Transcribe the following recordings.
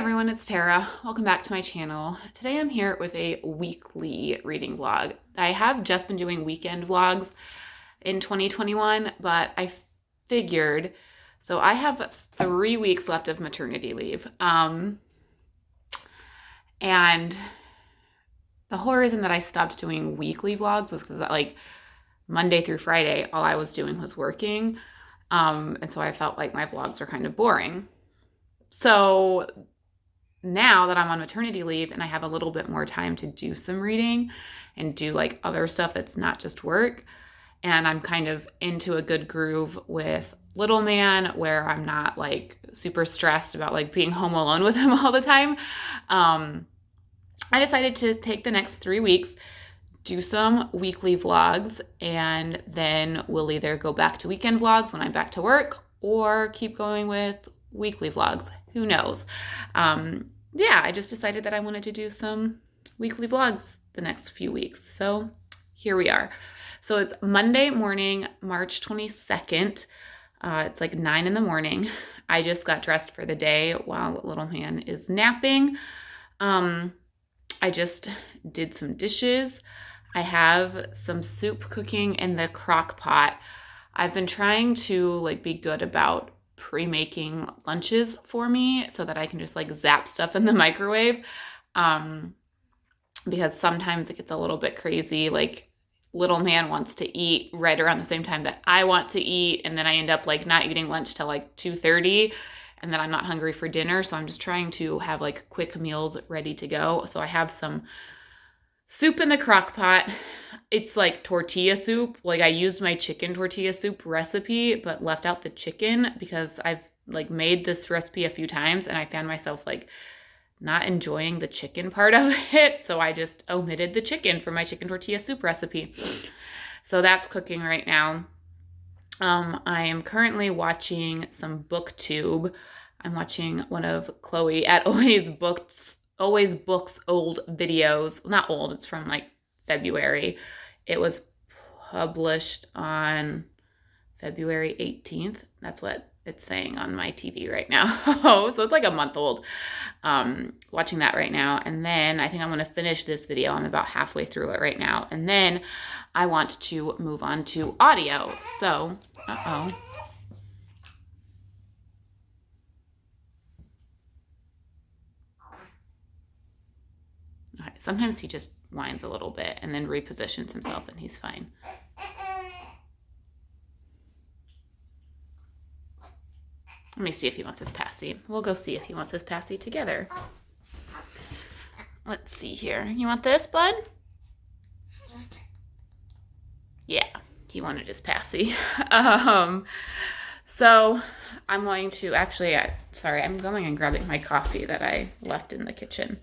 everyone, it's Tara. Welcome back to my channel. Today I'm here with a weekly reading vlog. I have just been doing weekend vlogs in 2021, but I figured, so I have 3 weeks left of maternity leave. And the whole reason that I stopped doing weekly vlogs was because like Monday through Friday, all I was doing was working. And so I felt like my vlogs were kind of boring. So now that I'm on maternity leave and I have a little bit more time to do some reading and do like other stuff that's not just work, and I'm kind of into a good groove with little man where I'm not like super stressed about like being home alone with him all the time, I decided to take the next 3 weeks, do some weekly vlogs, and then we'll either go back to weekend vlogs when I'm back to work or keep going with weekly vlogs. Who knows? I just decided that I wanted to do some weekly vlogs the next few weeks. So here we are. So it's Monday morning, March 22nd. It's like 9 in the morning. I just got dressed for the day while little man is napping. I just did some dishes. I have some soup cooking in the crock pot. I've been trying to like be good about pre-making lunches for me so that I can just like zap stuff in the microwave, because sometimes it gets a little bit crazy. Like little man wants to eat right around the same time that I want to eat, and then I end up like not eating lunch till like 2:30, and then I'm not hungry for dinner. So I'm just trying to have like quick meals ready to go. So I have some soup in the crock pot. It's like tortilla soup. Like I used my chicken tortilla soup recipe, but left out the chicken because I've like made this recipe a few times and I found myself like not enjoying the chicken part of it. So I just omitted the chicken from my chicken tortilla soup recipe. So that's cooking right now. I am currently watching some BookTube. I'm watching one of Chloe at Always Books old videos. Not old, it's from like February. It was published on February 18th. That's what it's saying on my TV right now. So it's like a month old. Watching that right now. And then I think I'm going to finish this video. I'm about halfway through it right now. And then I want to move on to audio. So, sometimes he just whines a little bit and then repositions himself and he's fine. Let me see if he wants his passy. We'll go see if he wants his passy together. Let's see here. You want this, bud? Yeah, he wanted his passy. So I'm going to actually, I'm going and grabbing my coffee that I left in the kitchen.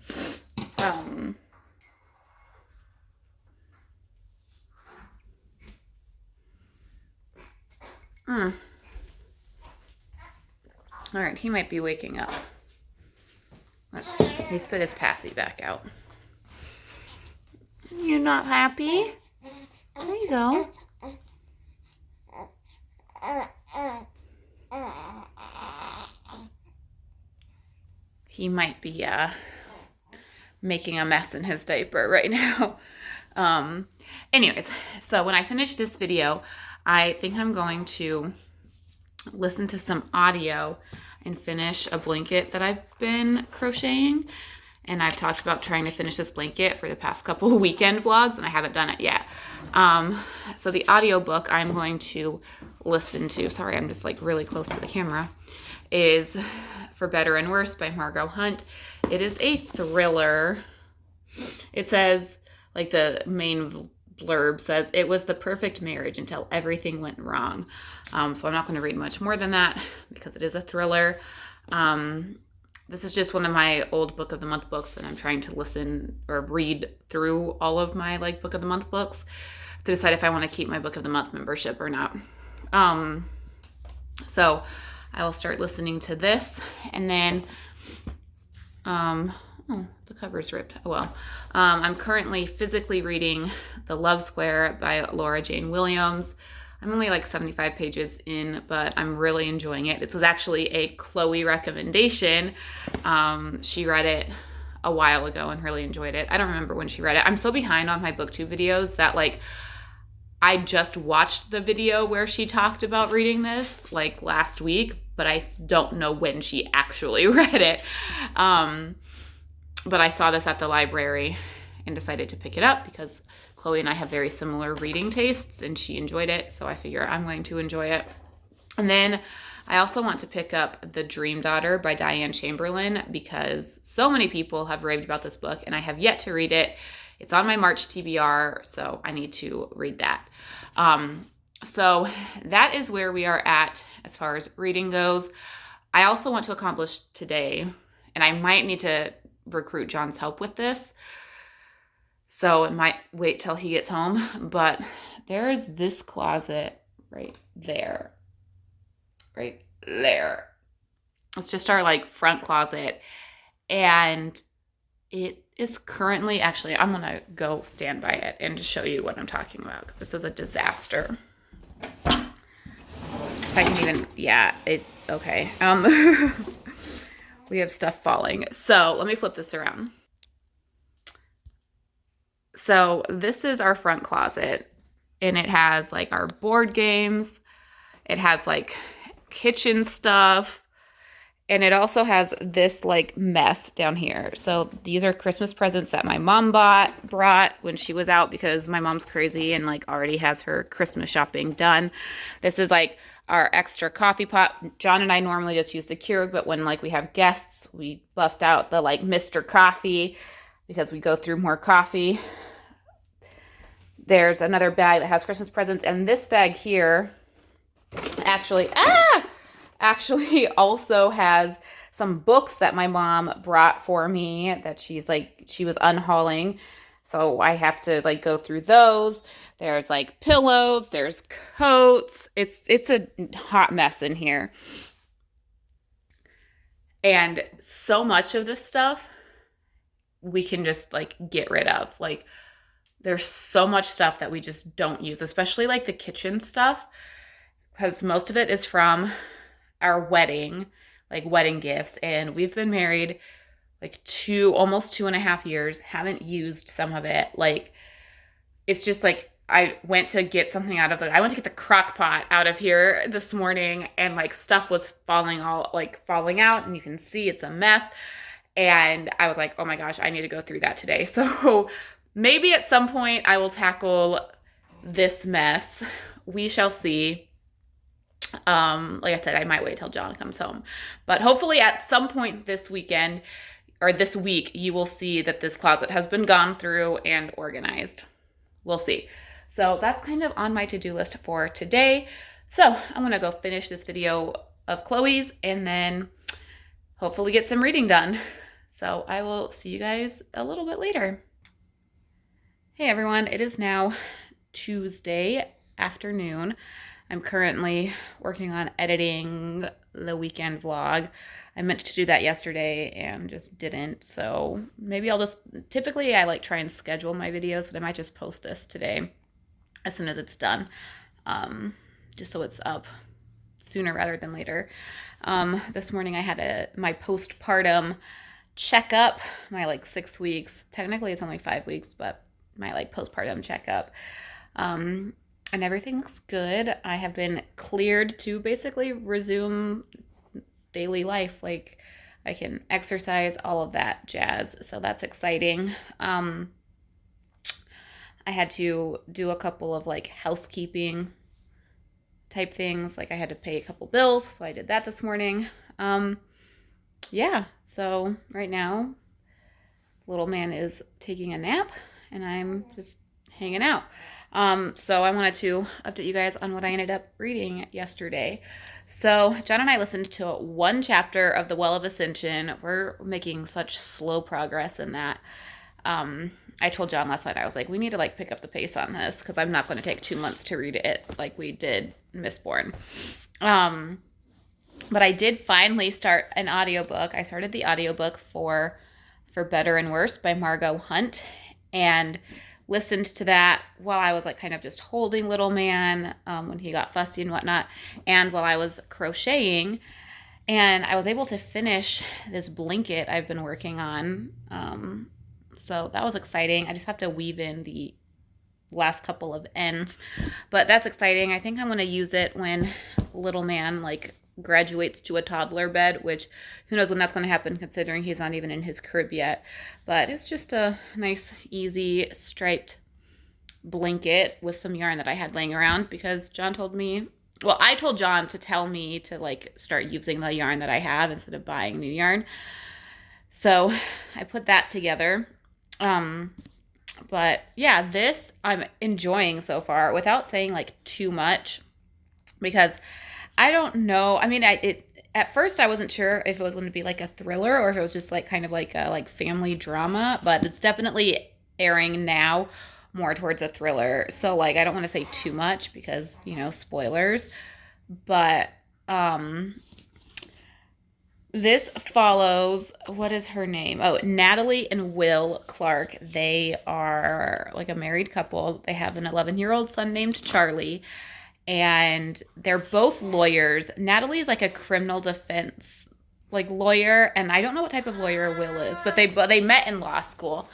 All right, he might be waking up. Let's see. He spit his passy back out. You're not happy? There you go. He might be making a mess in his diaper right now. Anyways, so when I finish this video, I think I'm going to listen to some audio and finish a blanket that I've been crocheting. And I've talked about trying to finish this blanket for the past couple of weekend vlogs, and I haven't done it yet. So the audiobook I'm going to listen to, sorry, I'm just like really close to the camera, is For Better and Worse by Margot Hunt. It is a thriller. It says, like the main blurb says, it was the perfect marriage until everything went wrong. So I'm not going to read much more than that because it is a thriller. This is just one of my old Book of the Month books, and I'm trying to listen or read through all of my like Book of the Month books to decide if I want to keep my Book of the Month membership or not. So I will start listening to this, and then the cover's ripped. Oh well. I'm currently physically reading The Love Square by Laura Jane Williams. I'm only like 75 pages in, but I'm really enjoying it. This was actually a Chloe recommendation. She read it a while ago and really enjoyed it. I don't remember when she read it. I'm so behind on my booktube videos that like I just watched the video where she talked about reading this like last week, but I don't know when she actually read it. But I saw this at the library and decided to pick it up because Chloe and I have very similar reading tastes and she enjoyed it. So I figure I'm going to enjoy it. And then I also want to pick up The Dream Daughter by Diane Chamberlain because so many people have raved about this book and I have yet to read it. It's on my March TBR, so I need to read that. So that is where we are at as far as reading goes. I also want to accomplish today, and I might need to recruit John's help with this, so it might wait till he gets home, but there is this closet right there. Right there. It's just our like front closet, and it is currently, actually, I'm going to go stand by it and just show you what I'm talking about because this is a disaster. If I can even, yeah, okay. We have stuff falling. So let me flip this around. So this is our front closet, and it has like our board games. It has like kitchen stuff. And it also has this like mess down here. So these are Christmas presents that my mom brought when she was out because my mom's crazy and like already has her Christmas shopping done. This is like our extra coffee pot. John and I normally just use the Keurig, but when like we have guests, we bust out the like Mr. Coffee because we go through more coffee. There's another bag that has Christmas presents, and this bag here actually also has some books that my mom brought for me that she was unhauling. So I have to like go through those. There's like pillows, there's coats. It's a hot mess in here. And so much of this stuff we can just like get rid of. Like there's so much stuff that we just don't use, especially like the kitchen stuff, because most of it is from our wedding, like wedding gifts. And we've been married like almost 2.5 years, haven't used some of it. Like, it's just like, I went to get the crock pot out of here this morning, and like stuff was falling out, and you can see it's a mess. And I was like, oh my gosh, I need to go through that today. So maybe at some point I will tackle this mess. We shall see. Like I said, I might wait till John comes home, but hopefully at some point this weekend or this week, you will see that this closet has been gone through and organized. We'll see. So that's kind of on my to-do list for today. So I'm going to go finish this video of Chloe's and then hopefully get some reading done. So I will see you guys a little bit later. Hey everyone, it is now Tuesday afternoon. I'm currently working on editing the weekend vlog. I meant to do that yesterday and just didn't. So maybe typically I like try and schedule my videos, but I might just post this today as soon as it's done. Just so it's up sooner rather than later. This morning I had my postpartum checkup, my like 6 weeks. Technically it's only 5 weeks, but my like postpartum checkup. And everything looks good. I have been cleared to basically resume daily life. Like I can exercise, all of that jazz. So that's exciting. I had to do a couple of like housekeeping type things. Like I had to pay a couple bills. So I did that this morning. Yeah. So right now, little man is taking a nap and I'm just hanging out. So I wanted to update you guys on what I ended up reading yesterday. So John and I listened to one chapter of The Well of Ascension. We're making such slow progress in that. I told John last night, I was like, we need to like pick up the pace on this because I'm not going to take 2 months to read it like we did Mistborn. But I did finally start an audiobook. I started the audiobook for Better and Worse by Margot Hunt. And listened to that while I was like kind of just holding little man when he got fussy and whatnot, and while I was crocheting. And I was able to finish this blanket I've been working on. So that was exciting. I just have to weave in the last couple of ends, but that's exciting. I think I'm going to use it when little man like graduates to a toddler bed, which who knows when that's going to happen considering he's not even in his crib yet. But it's just a nice, easy striped blanket with some yarn that I had laying around because John told me, well, I told John to tell me to like start using the yarn that I have instead of buying new yarn. So I put that together. But yeah, this I'm enjoying so far without saying like too much because I don't know. I mean, at first I wasn't sure if it was going to be like a thriller or if it was just like kind of like a like family drama, but it's definitely airing now more towards a thriller. So like I don't want to say too much because, you know, spoilers. But this follows, what is her name? Oh, Natalie and Will Clark. They are like a married couple. They have an 11-year-old son named Charlie, and they're both lawyers. Natalie's like a criminal defense like lawyer, and I don't know what type of lawyer Will is, but they met in law school.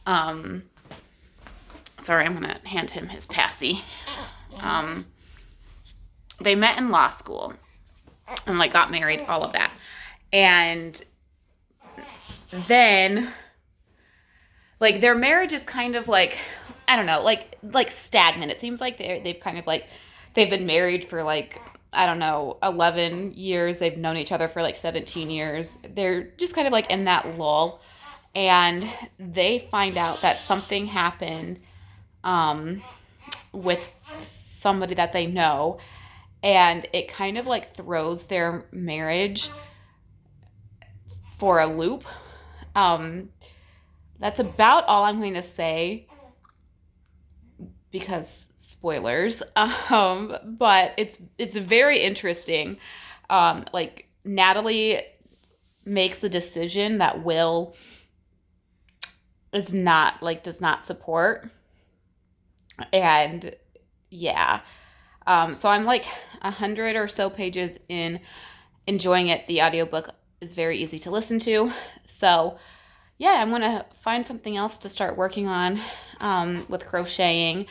Sorry, I'm gonna hand him his passy. They met in law school and like got married, all of that. And then like their marriage is kind of like, I don't know, like stagnant. It seems like they've kind of like, they've been married for like, I don't know, 11 years. They've known each other for like 17 years. They're just kind of like in that lull. And they find out that something happened with somebody that they know. And it kind of like throws their marriage for a loop. That's about all I'm going to say because spoilers. But it's very interesting. Like Natalie makes the decision that Will is not like does not support, and yeah. So I'm like 100 or so pages in, enjoying it. The audiobook is very easy to listen to. So yeah, I'm going to find something else to start working on with crocheting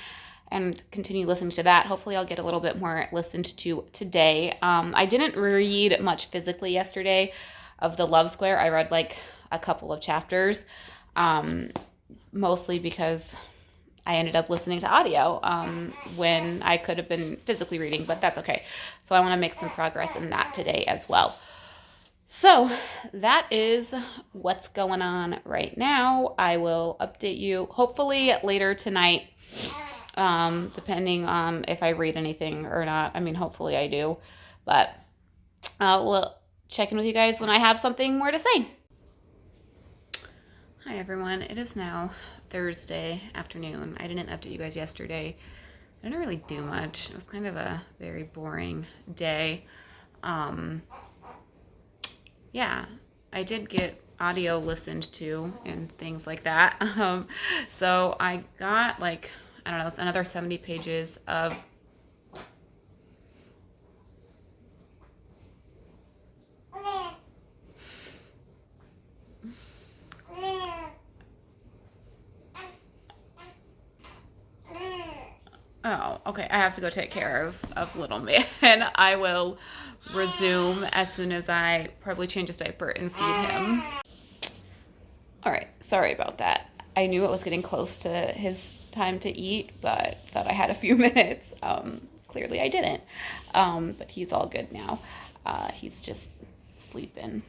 and continue listening to that. Hopefully I'll get a little bit more listened to today. I didn't read much physically yesterday of The Love Square. I read like a couple of chapters, mostly because I ended up listening to audio when I could have been physically reading, but that's okay. So I want to make some progress in that today as well. So that is what's going on right now. I will update you hopefully later tonight, depending on if I read anything or not. I mean, hopefully I do, but we'll check in with you guys when I have something more to say. Hi everyone, it is now Thursday afternoon. I didn't update you guys yesterday. I didn't really do much. It was kind of a very boring day. Yeah, I did get audio listened to and things like that. So I got like, I don't know, it's another 70 pages of Oh, okay. I have to go take care of little man. I will resume as soon as I probably change his diaper and feed him. All right. Sorry about that. I knew it was getting close to his time to eat, but thought I had a few minutes. Clearly I didn't. But he's all good now. He's just sleeping.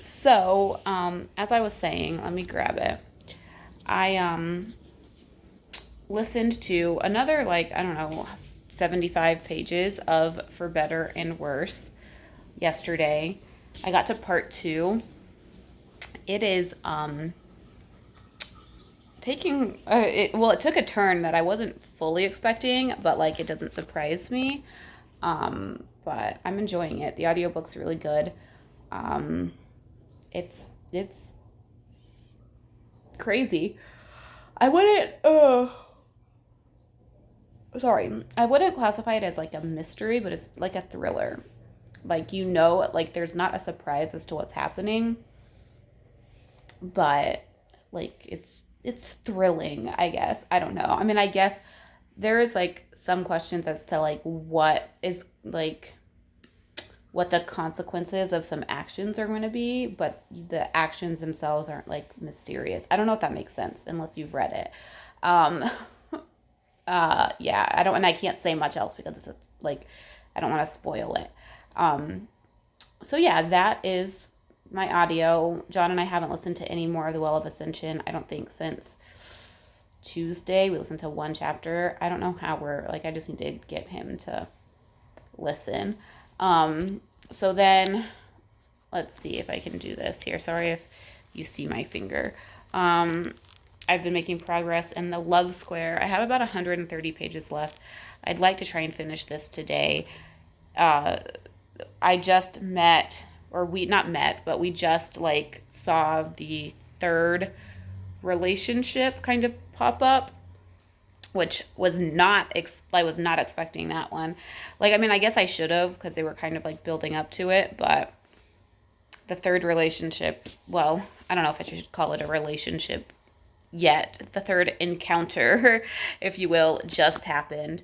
So, as I was saying, let me grab it. I listened to another, like, I don't know, 75 pages of For Better and Worse yesterday. I got to part 2. It is taking it took a turn that I wasn't fully expecting, but like it doesn't surprise me. But I'm enjoying it. The audiobook's really good. It's crazy. I wouldn't, sorry, I wouldn't classify it as like a mystery, but it's like a thriller. Like, like there's not a surprise as to what's happening, but like it's thrilling, I guess. I don't know. I mean, I guess there is like some questions as to like what the consequences of some actions are going to be, but the actions themselves aren't like mysterious. I don't know if that makes sense unless you've read it. Um, yeah, I don't, and I can't say much else because like, I don't want to spoil it. So yeah, that is my audio. John and I haven't listened to any more of The Well of Ascension, I don't think, since Tuesday. We listened to one chapter. I don't know how I just need to get him to listen. So then let's see if I can do this here. Sorry if you see my finger. I've been making progress in the Love Square. I have about 130 pages left. I'd like to try and finish this today. I just met, or we not met, but we just like saw the third relationship kind of pop up, which was not I was not expecting that one. Like, I mean, I guess I should have because they were kind of like building up to it, but the third relationship, well, I don't know if I should call it a relationship yet. The third encounter, if you will, just happened.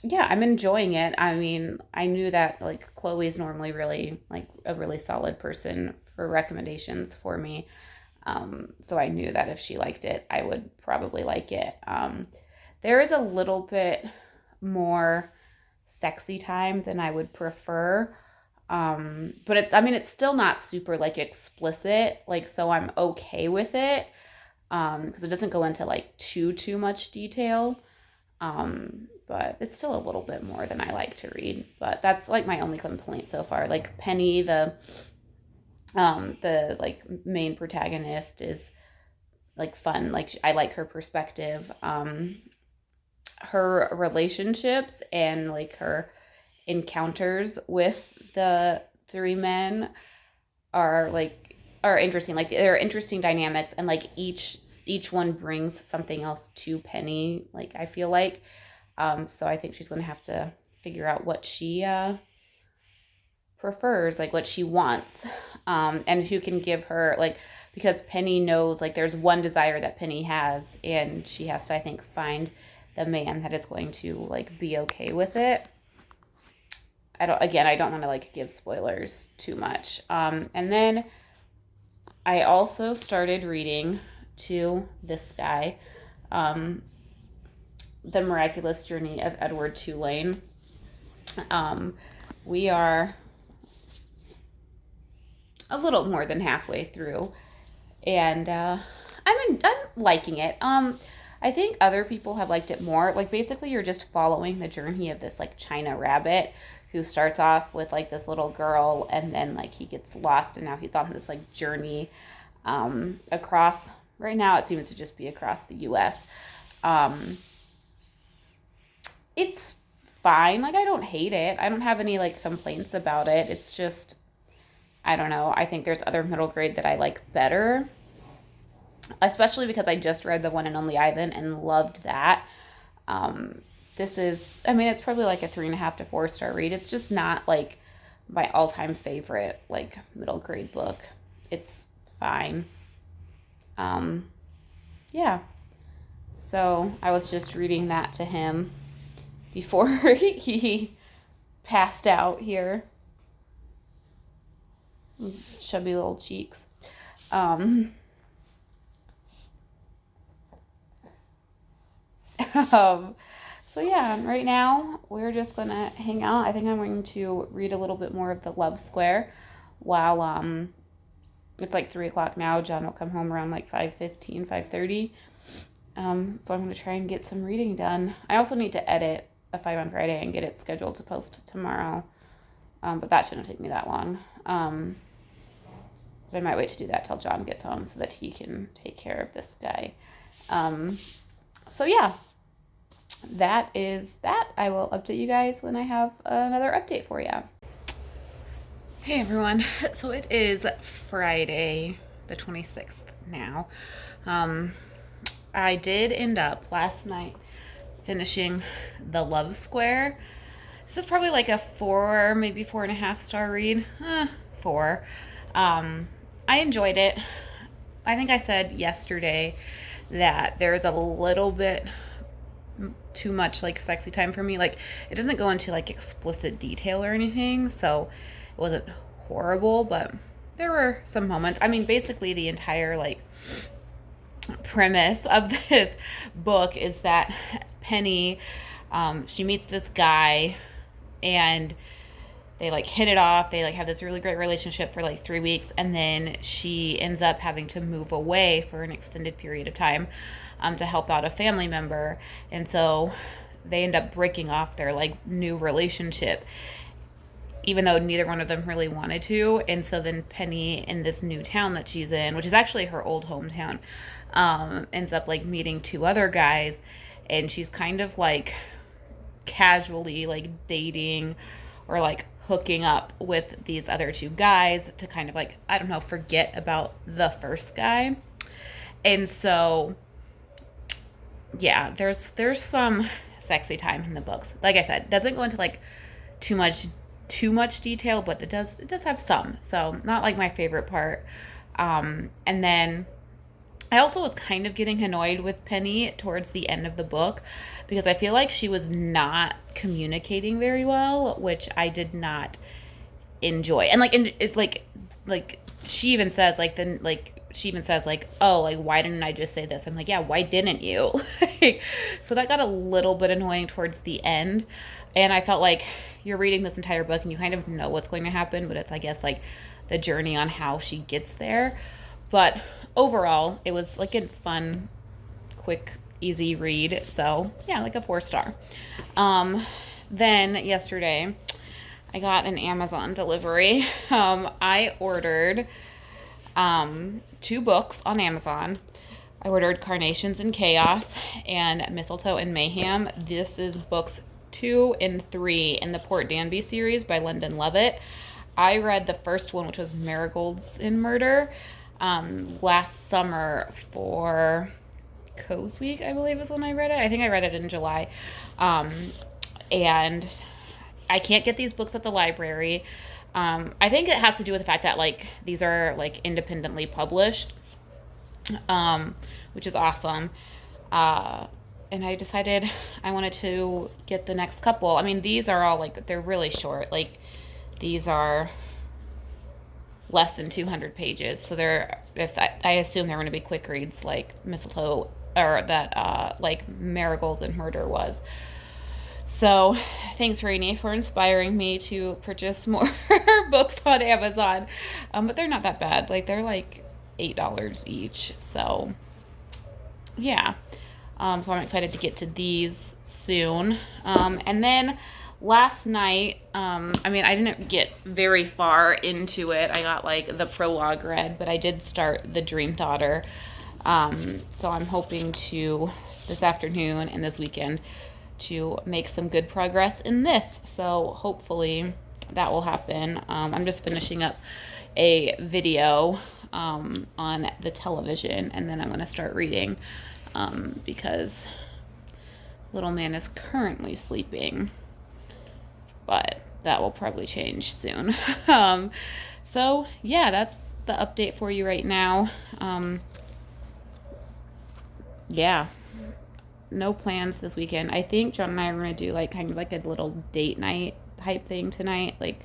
Yeah, I'm enjoying it. I mean, I knew that like Chloe's normally really like a really solid person for recommendations for me. So I knew that if she liked it, I would probably like it. There is a little bit more sexy time than I would prefer. But it's still not super like explicit, like, so I'm okay with it. Because it doesn't go into like too much detail. But it's still a little bit more than I like to read. But that's like my only complaint so far. Like Penny, the like main protagonist, is like fun. Like I like her perspective. Her relationships and like her encounters with the three men are interesting. Like they're interesting dynamics, and like each one brings something else to Penny, like I feel like. So I think she's going to have to figure out what she prefers, like what she wants, and who can give her, like, because Penny knows like there's one desire that Penny has, and she has to, I think, find the man that is going to like be okay with it. I don't want to like give spoilers too much. And then I also started reading to this guy, The Miraculous Journey of Edward Tulane. We are a little more than halfway through, and I'm liking it. I think other people have liked it more. Like basically, you're just following the journey of this like China rabbit who starts off with like this little girl, and then like he gets lost, and now he's on this like journey across. Right now, it seems to just be across the U.S. It's fine. Like I don't hate it. I don't have any like complaints about it. It's just, I don't know. I think there's other middle grade that I like better, especially because I just read The One and Only Ivan and loved that. This is, I mean, it's probably like a 3.5 to 4 star read. It's just not like my all-time favorite like middle grade book. It's fine. Yeah. So I was just reading that to him before he passed out here. Chubby little cheeks. So yeah, right now we're just gonna hang out. I think I'm going to read a little bit more of the Love Square while it's like 3 o'clock now. John will come home around like 5:15, 5:30. So I'm gonna try and get some reading done. I also need to edit a 5 on Friday and get it scheduled to post tomorrow. But that shouldn't take me that long. But I might wait to do that till John gets home so that he can take care of this guy. So yeah, that is that. I will update you guys when I have another update for you. Hey everyone. So it is Friday. the 26th now. I did end up last night finishing The Love Square. It's just probably like a 4, maybe 4.5 star read. 4. I enjoyed it. I think I said yesterday that there's a little bit too much like sexy time for me. Like, it doesn't go into like explicit detail or anything, so it wasn't horrible, but there were some moments. I mean, basically the entire like premise of this book is that Penny, she meets this guy, and they like hit it off. They like have this really great relationship for like 3 weeks, and then she ends up having to move away for an extended period of time to help out a family member. And so they end up breaking off their like new relationship, even though neither one of them really wanted to. And so then Penny, in this new town that she's in, which is actually her old hometown, ends up like meeting 2 other guys, and she's kind of like casually like dating or like hooking up with these other 2 guys to kind of like, I don't know, forget about the first guy. And so yeah, there's some sexy time in the books. Like I said, it doesn't go into like too much detail, but it does have some. So not like my favorite part. And then I also was kind of getting annoyed with Penny towards the end of the book because I feel like she was not communicating very well, which I did not enjoy. And like, it like she even says like, then like, she even says like, oh, like, why didn't I just say this? I'm like, yeah, why didn't you? So that got a little bit annoying towards the end. And I felt like you're reading this entire book and you kind of know what's going to happen, but it's, I guess, like the journey on how she gets there. But overall, it was like a fun, quick, easy read. So yeah, like a 4-star. Then yesterday I got an Amazon delivery. I ordered 2 books on Amazon. I ordered Carnations in Chaos and Mistletoe and Mayhem. This is books 2 and 3 in the Port Danby series by London Levitt. I read the first one, which was Marigolds in Murder, last summer for Co's Week, I believe is when I read it. I think I read it in July. And I can't get these books at the library. I think it has to do with the fact that like these are like independently published, which is awesome. And I decided I wanted to get the next couple. I mean, these are all like, they're really short. Like, these are less than 200 pages. So they're, I assume they're going to be quick reads like Mistletoe, or that like Marigolds and Murder was. So thanks, Rainey, for inspiring me to purchase more books on Amazon. But they're not that bad. Like, they're like $8 each. So yeah. So I'm excited to get to these soon. And then last night, I mean, I didn't get very far into it. I got like the prologue read, but I did start The Dream Daughter. So I'm hoping to, this afternoon and this weekend, to make some good progress in this. So hopefully that will happen. I'm just finishing up a video on the television, and then I'm going to start reading because little man is currently sleeping, but that will probably change soon. So yeah, that's the update for you right now. Yeah, no plans this weekend. I think John and I are going to do like kind of like a little date night type thing tonight, like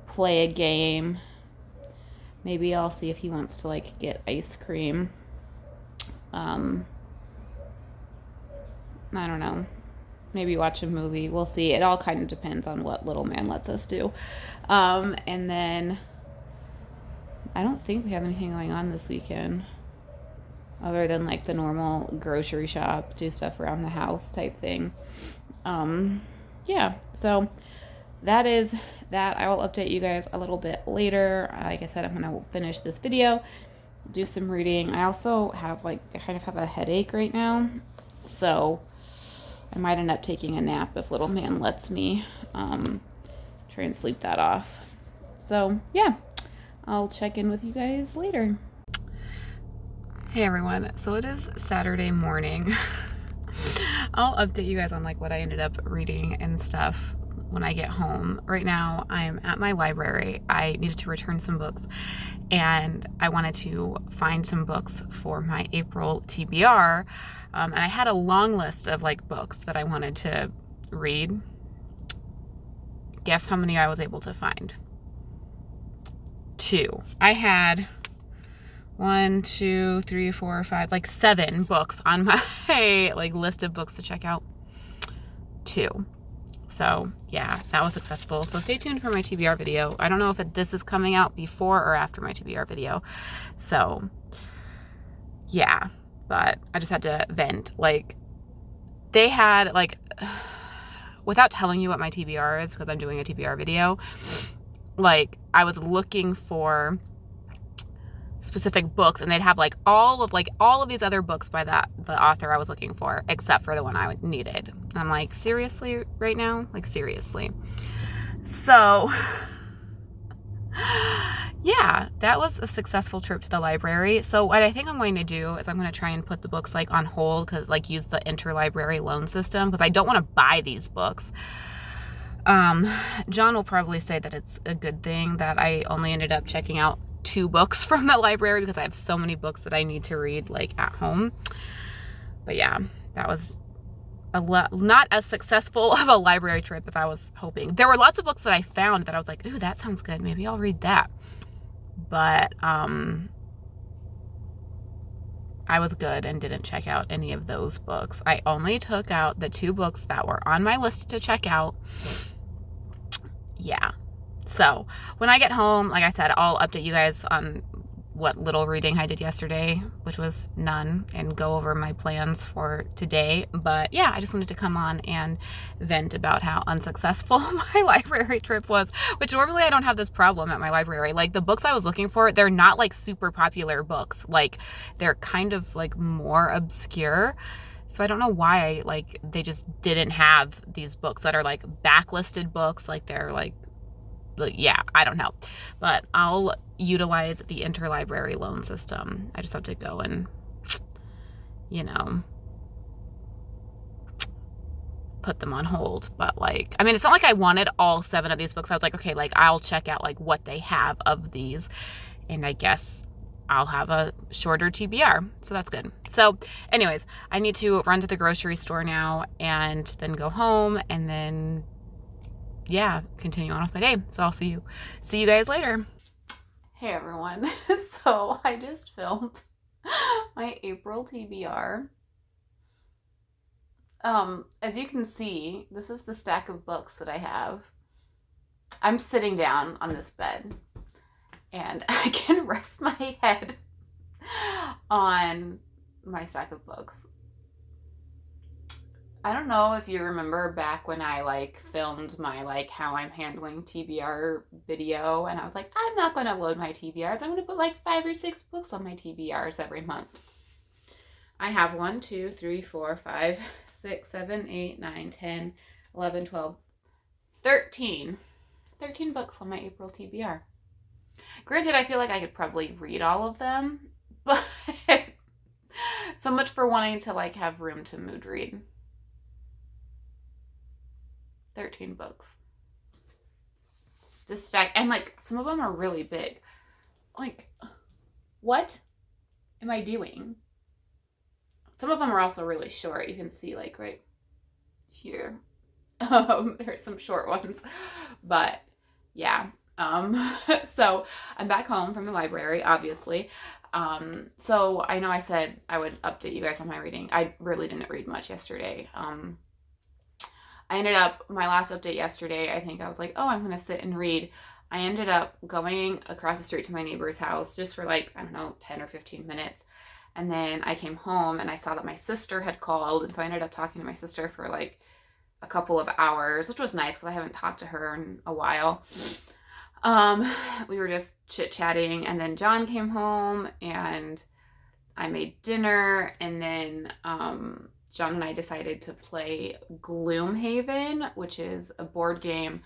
play a game. Maybe I'll see if he wants to like get ice cream. I don't know. Maybe watch a movie. We'll see. It all kind of depends on what little man lets us do. And then I don't think we have anything going on this weekend other than like the normal grocery shop, do stuff around the house type thing. Yeah, so that is that. I will update you guys a little bit later. Like I said, I'm going to finish this video, do some reading. I also have like, I kind of have a headache right now, so I might end up taking a nap if little man lets me, try and sleep that off. So yeah, I'll check in with you guys later. Hey everyone, so it is Saturday morning. I'll update you guys on like what I ended up reading and stuff when I get home. Right now I'm at my library. I needed to return some books and I wanted to find some books for my April TBR. And I had a long list of like books that I wanted to read. Guess how many I was able to find? 2. I had 1, 2, 3, 4, 5, like 7 books on my like list of books to check out. 2. So yeah, that was successful. So stay tuned for my TBR video. I don't know if this is coming out before or after my TBR video. So yeah, but I just had to vent. Like they had like, without telling you what my TBR is, because I'm doing a TBR video, like I was looking for specific books and they'd have like all of these other books by the author I was looking for, except for the one I needed. And I'm like, seriously right now? Like seriously. So yeah, that was a successful trip to the library. So what I think I'm going to do is I'm going to try and put the books like on hold, because like use the interlibrary loan system, because I don't want to buy these books. John will probably say that it's a good thing that I only ended up checking out 2 books from the library, because I have so many books that I need to read like at home. But yeah, that was not as successful of a library trip as I was hoping. There were lots of books that I found that I was like, ooh, that sounds good. Maybe I'll read that. But I was good and didn't check out any of those books. I only took out the 2 books that were on my list to check out. Yeah. So when I get home, like I said, I'll update you guys on what little reading I did yesterday, which was none, and go over my plans for today. But yeah, I just wanted to come on and vent about how unsuccessful my library trip was, which normally I don't have this problem at my library. Like the books I was looking for, they're not like super popular books. Like they're kind of like more obscure. So I don't know why like they just didn't have these books that are like backlisted books. Like they're like, yeah, I don't know. But I'll utilize the interlibrary loan system. I just have to go and, you know, put them on hold. But like, I mean, it's not like I wanted all 7 of these books. I was like, okay, like I'll check out like what they have of these, and I guess I'll have a shorter TBR. So that's good. So anyways, I need to run to the grocery store now and then go home and then yeah, continue on with my day. So I'll see you guys later. Hey everyone. So I just filmed my April TBR. As you can see, this is the stack of books that I have. I'm sitting down on this bed and I can rest my head on my stack of books. I don't know if you remember back when I like filmed my like how I'm handling TBR video, and I was like, I'm not going to load my TBRs. I'm going to put like 5 or 6 books on my TBRs every month. I have 1, 2, 3, 4, 5, 6, 7, 8, 9, 10, 11, 12, 13 books on my April TBR. Granted, I feel like I could probably read all of them, but so much for wanting to like have room to mood read. 13 books. This stack, and like some of them are really big. Like, what am I doing? Some of them are also really short. You can see like right here. There's some short ones, but yeah. So I'm back home from the library, obviously. So I know I said I would update you guys on my reading. I really didn't read much yesterday. I ended up, my last update yesterday, I think I was like, oh, I'm going to sit and read. I ended up going across the street to my neighbor's house just for like, I don't know, 10 or 15 minutes. And then I came home and I saw that my sister had called. And so I ended up talking to my sister for like a couple of hours, which was nice because I haven't talked to her in a while. We were just chit-chatting, and then John came home and I made dinner, and then John and I decided to play Gloomhaven, which is a board game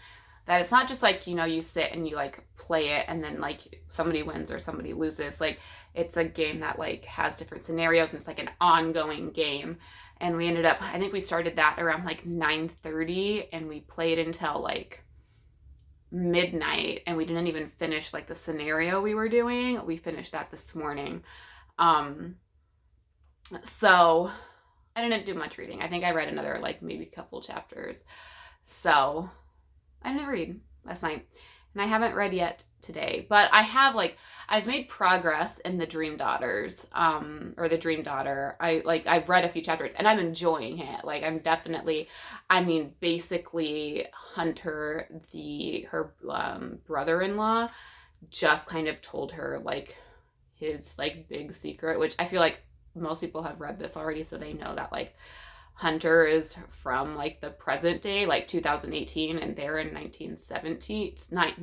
that it's not just like, you sit and you like play it and then like somebody wins or somebody loses. Like it's a game that like has different scenarios and it's like an ongoing game. And we ended up, I think we started that around like 9:30 and we played until like midnight, and we didn't even finish like the scenario we were doing. We finished that this morning. So I didn't do much reading. I think I read another like maybe a couple chapters. So I didn't read last night, and I haven't read yet today, but I've made progress in the Dream Daughters, or the Dream Daughter. I've read a few chapters and I'm enjoying it. Like I'm definitely, basically Hunter, her brother-in-law, just kind of told her like his like big secret, which I feel like most people have read this already, so they know that like Hunter is from like the present day, like 2018, and they're in 1970, not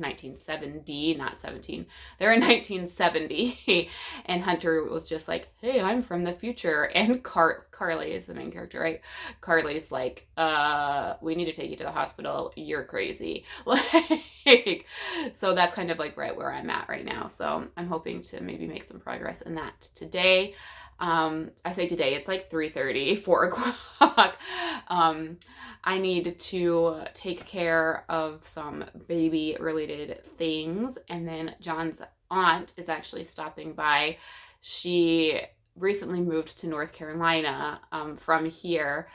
17. They're in 1970, and Hunter was just like, hey, I'm from the future. And Carly is the main character, right? Carly's like, we need to take you to the hospital. You're crazy. Like, so that's kind of like right where I'm at right now. So I'm hoping to maybe make some progress in that today. I say today, it's like 3:30, 4 o'clock. I need to take care of some baby related things. And then John's aunt is actually stopping by. She recently moved to North Carolina, from here.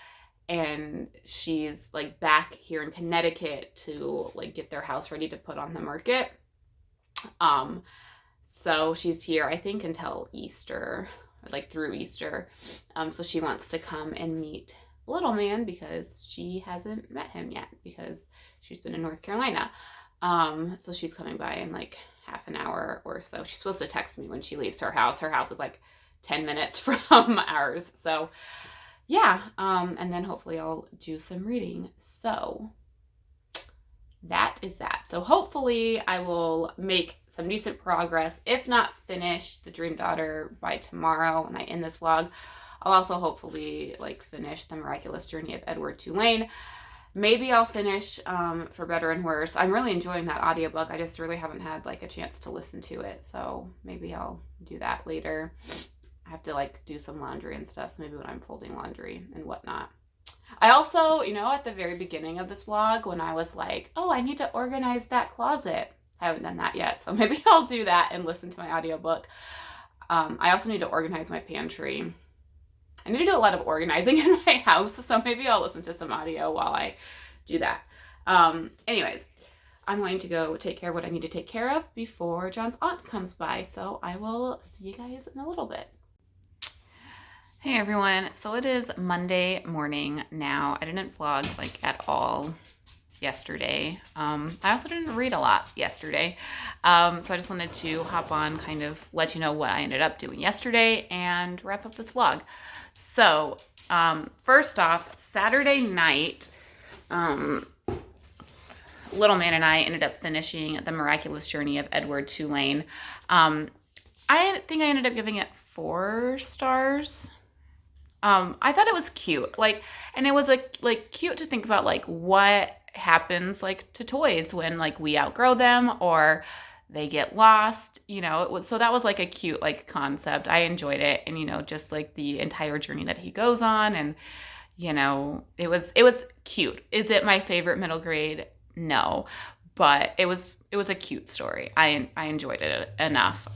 And she's like back here in Connecticut to like get their house ready to put on the market. So she's here, I think, until Easter, like through Easter. So she wants to come and meet little man because she hasn't met him yet because she's been in North Carolina. So she's coming by in like half an hour or so. She's supposed to text me when she leaves her house. Her house is like 10 minutes from ours. So yeah. And then hopefully I'll do some reading. So that is that. So hopefully I will make some decent progress, if not finish the Dream Daughter by tomorrow when I end this vlog. I'll also hopefully like finish The Miraculous Journey of Edward Tulane. Maybe I'll finish For Better and Worse. I'm really enjoying that audiobook. I just really haven't had like a chance to listen to it. So maybe I'll do that later. I have to like do some laundry and stuff. So maybe when I'm folding laundry and whatnot. I also, at the very beginning of this vlog, when I was like, oh, I need to organize that closet. I haven't done that yet. So maybe I'll do that and listen to my audiobook. I also need to organize my pantry. I need to do a lot of organizing in my house. So maybe I'll listen to some audio while I do that. Anyways, I'm going to go take care of what I need to take care of before John's aunt comes by. So I will see you guys in a little bit. Hey everyone, so it is Monday morning now. I didn't vlog like at all yesterday. I also didn't read a lot yesterday. So I just wanted to hop on, kind of let you know what I ended up doing yesterday and wrap up this vlog. So first off, Saturday night, little man and I ended up finishing The Miraculous Journey of Edward Tulane. I think I ended up giving it 4 stars. I thought it was cute, and it was cute to think about what happens to toys when we outgrow them or they get lost, so that was a cute concept. I enjoyed it. And, just the entire journey that he goes on, and, it was cute. Is it my favorite middle grade? No, but it was a cute story. I enjoyed it enough.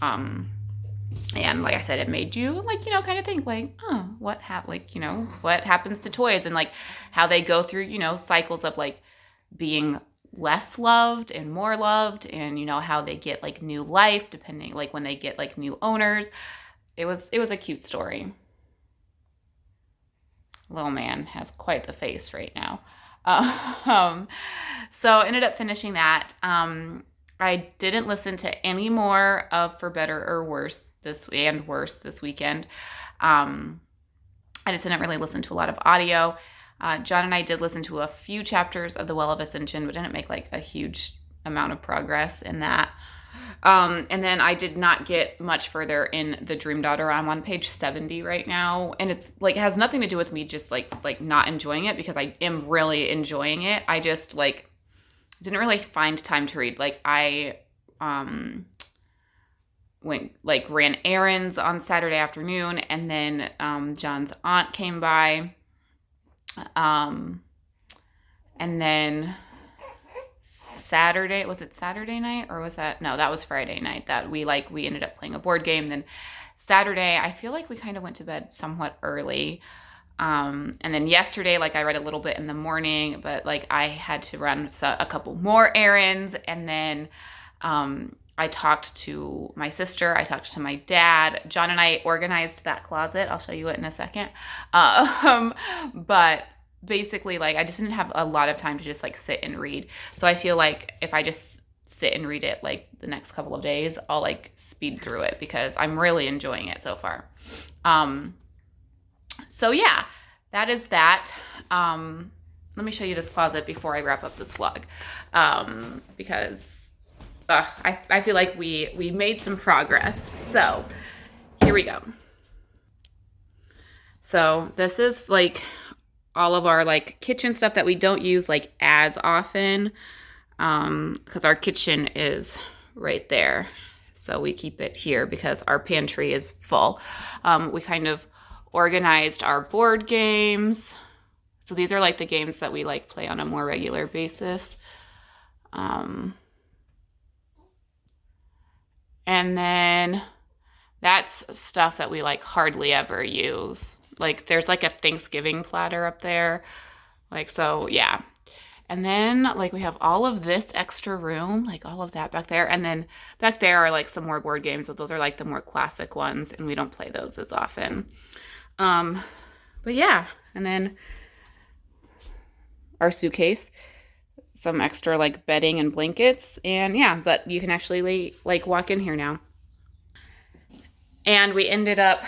And like I said, it made you kind of think oh, what happens to toys, and how they go through, cycles of being less loved and more loved, and how they get new life depending when they get new owners. It was a cute story. Little man has quite the face right now. So ended up finishing that. I didn't listen to any more of For Better or Worse this weekend. I just didn't really listen to a lot of audio. John and I did listen to a few chapters of The Well of Ascension, but didn't make a huge amount of progress in that. And then I did not get much further in The Dream Daughter. I'm on page 70 right now, and it's it has nothing to do with me just not enjoying it, because I am really enjoying it. I just didn't really find time to read. Like I went like ran errands on Saturday afternoon, and then John's aunt came by, and then Saturday, was it Saturday night or was that, no, that was Friday night that we ended up playing a board game. Then Saturday, I feel like we kind of went to bed somewhat early. And then yesterday, like I read a little bit in the morning, but like I had to run a couple more errands. And then I talked to my sister, I talked to my dad. John and I organized that closet. I'll show you it in a second. But basically, like I just didn't have a lot of time to just like sit and read. So I feel like if I just sit and read it like the next couple of days, I'll like speed through it because I'm really enjoying it so far. So yeah, that is that. Let me show you this closet before I wrap up this vlog, because I feel like we made some progress. So here we go. So this is like all of our like kitchen stuff that we don't use like as often, because our kitchen is right there. So we keep it here because our pantry is full. We kind of organized our board games. So these are like the games that we like play on a more regular basis. And then that's stuff that we like hardly ever use. Like there's like a Thanksgiving platter up there. Like, so yeah. And then like we have all of this extra room, like all of that back there. And then back there are like some more board games, but those are like the more classic ones and we don't play those as often. But yeah, and then our suitcase, some extra like bedding and blankets, and yeah, but you can actually like walk in here now. And we ended up,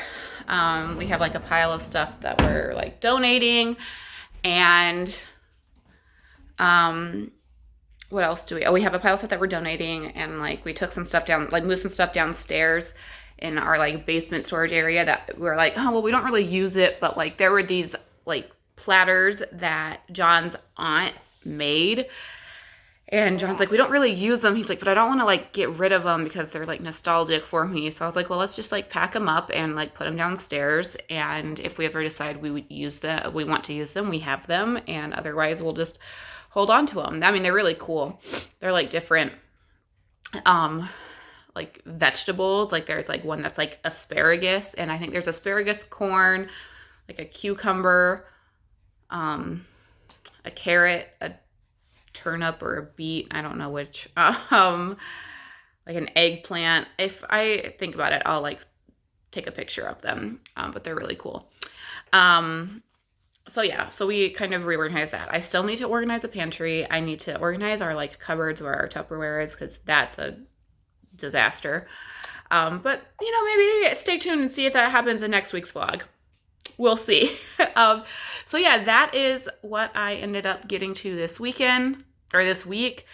we have like a pile of stuff that we're like donating, and what else do we, we have a pile of stuff that we're donating, and like we took some stuff down, like moved some stuff downstairs in our like basement storage area that we're like, oh, well, we don't really use it, but like there were these like platters that John's aunt made, and John's like, we don't really use them. He's like, but I don't want to like get rid of them because they're like nostalgic for me. So I was like, well, let's just like pack them up and like put them downstairs, and if we ever decide we would use them, we want to use them, we have them, and otherwise we'll just hold on to them. I mean, they're really cool. They're like different like vegetables. Like there's like one that's like asparagus, and I think there's asparagus, corn, like a cucumber, a carrot, a turnip or a beet, I don't know which, like an eggplant. If I think about it, I'll like take a picture of them, but they're really cool. So yeah, so we kind of reorganized that. I still need to organize a pantry. I need to organize our like cupboards where our Tupperware is, because that's a disaster. But you know, maybe stay tuned and see if that happens in next week's vlog. We'll see. So yeah, that is what I ended up getting to this weekend, or this week.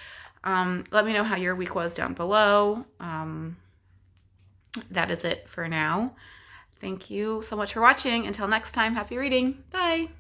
Let me know how your week was down below. That is it for now. Thank you so much for watching. Until next time, happy reading. Bye.